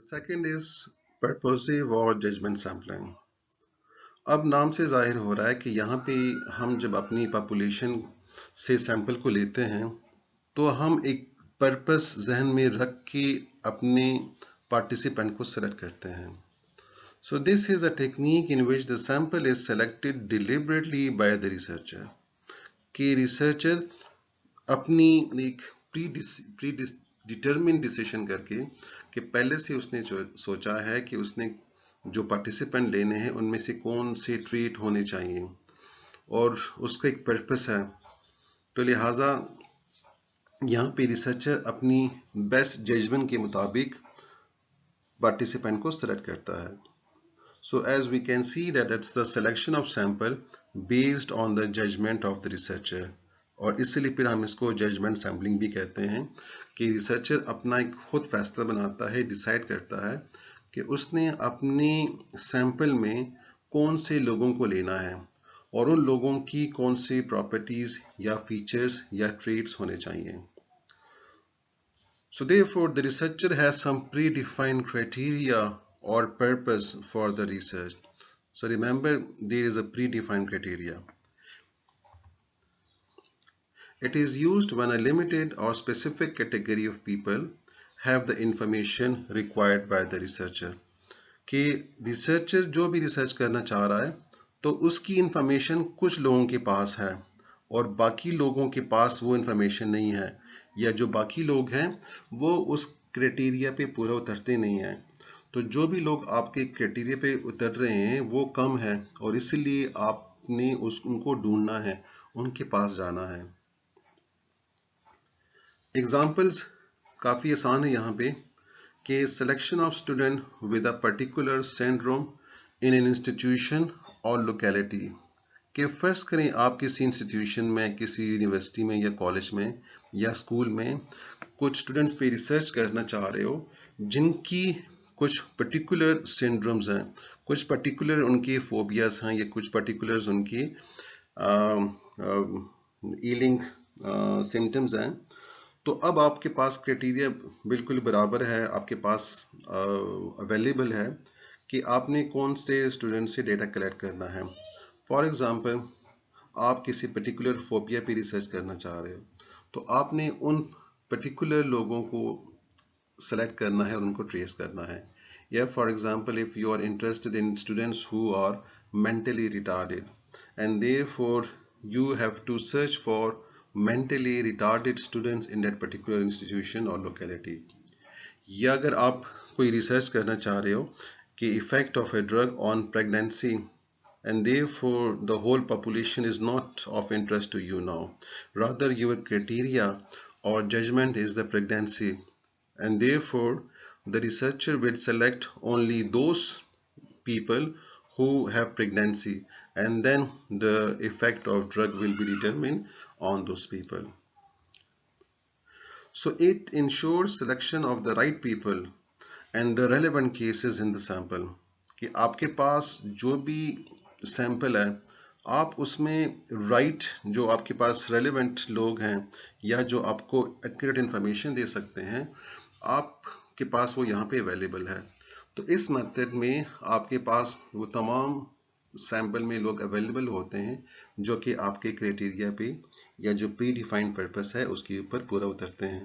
Second is purposive और judgement sampling. अब नाम से जाहिर हो रहा है कि यहाँ पे हम जब अपनी पॉपुलेशन से सैंपल को लेते हैं तो हम एक पर्पस जहन में रख के अपने पार्टिसिपेंट को सेलेक्ट करते हैं। So this is a technique in which the sample is selected deliberately by the researcher. कि रिसर्चर अपनी एक प्री डिटर्मिन डिसीजन करके कि पहले से उसने सोचा है कि उसने जो पार्टिसिपेंट लेने हैं उनमें से कौन से ट्रीट होने चाहिए और उसका एक पर्पस है, तो लिहाजा यहाँ पे रिसर्चर अपनी बेस्ट जजमेंट के मुताबिक पार्टिसिपेंट को सेलेक्ट करता है। So as we can see that it's the selection of sample based on the judgment of the researcher, और इसलिए फिर हम इसको जजमेंट सैम्पलिंग भी कहते हैं कि रिसर्चर अपना एक खुद फैसला बनाता है, डिसाइड करता है कि उसने अपने सैंपल में कौन से लोगों को लेना है और उन लोगों की कौन सी प्रॉपर्टीज या फीचर्स या ट्रेट्स होने चाहिए। So therefore the researcher has some predefined criteria or purpose for the research. So remember, there is a predefined criteria. It is used when a limited or specific category of people have the information required by the researcher. कि researcher जो भी research करना चाह रहा है तो उसकी information कुछ लोगों के पास है और बाकी लोगों के पास वो इंफॉर्मेशन नहीं है, या जो बाकी लोग हैं वो उस क्राइटेरिया पे पूरा उतरते नहीं हैं। तो जो भी लोग आपके क्राइटेरिया पे उतर रहे हैं वो कम है और इसलिए आपने उनको ढूंढना है, उनके पास जाना है। एग्जाम्पल्स काफ़ी आसान है यहाँ पे कि selection of student with a particular syndrome in an institution और लोकेलिटी। कि फर्ज करें आप किसी इंस्टीट्यूशन में, किसी यूनिवर्सिटी में या कॉलेज में या स्कूल में कुछ स्टूडेंट्स पे रिसर्च करना चाह रहे हो जिनकी कुछ पर्टिकुलर सिंड्रोम्स हैं, कुछ पर्टिकुलर उनके फोबियाज हैं या कुछ पर्टिकुलर उनकी ईलिंग सिम्टम्स हैं। तो अब आपके पास क्राइटेरिया बिल्कुल बराबर है, आपके पास अवेलेबल है कि आपने कौन से स्टूडेंट से डेटा कलेक्ट करना है। फॉर एग्जांपल, आप किसी पर्टिकुलर फोबिया पे रिसर्च करना चाह रहे हो तो आपने उन पर्टिकुलर लोगों को सेलेक्ट करना है और उनको ट्रेस करना है। या for example, if you are interested in students who are mentally retarded and therefore you have to search for mentally retarded students in that particular institution or locality. या अगर आप कोई रिसर्च करना चाह रहे हो कि effect of a drug on pregnancy and therefore the whole population is not of interest to you now, rather your criteria or judgment is the pregnancy, and therefore the researcher will select only those people who have pregnancy, and then the effect of drug will be determined on those people. So it ensures selection of the right people and the relevant cases in the sample. कि आपके पास जो भी sample है आप उसमें right जो आपके पास relevant लोग हैं या जो आपको एक्यूरेट इंफॉर्मेशन दे सकते हैं आपके पास वो यहाँ पे अवेलेबल है। तो इस मेथड में आपके पास वो तमाम सैंपल में लोग अवेलेबल होते हैं जो कि आपके क्राइटेरिया पे या जो प्री डिफाइंड पर्पस है उसके ऊपर पूरा उतरते हैं।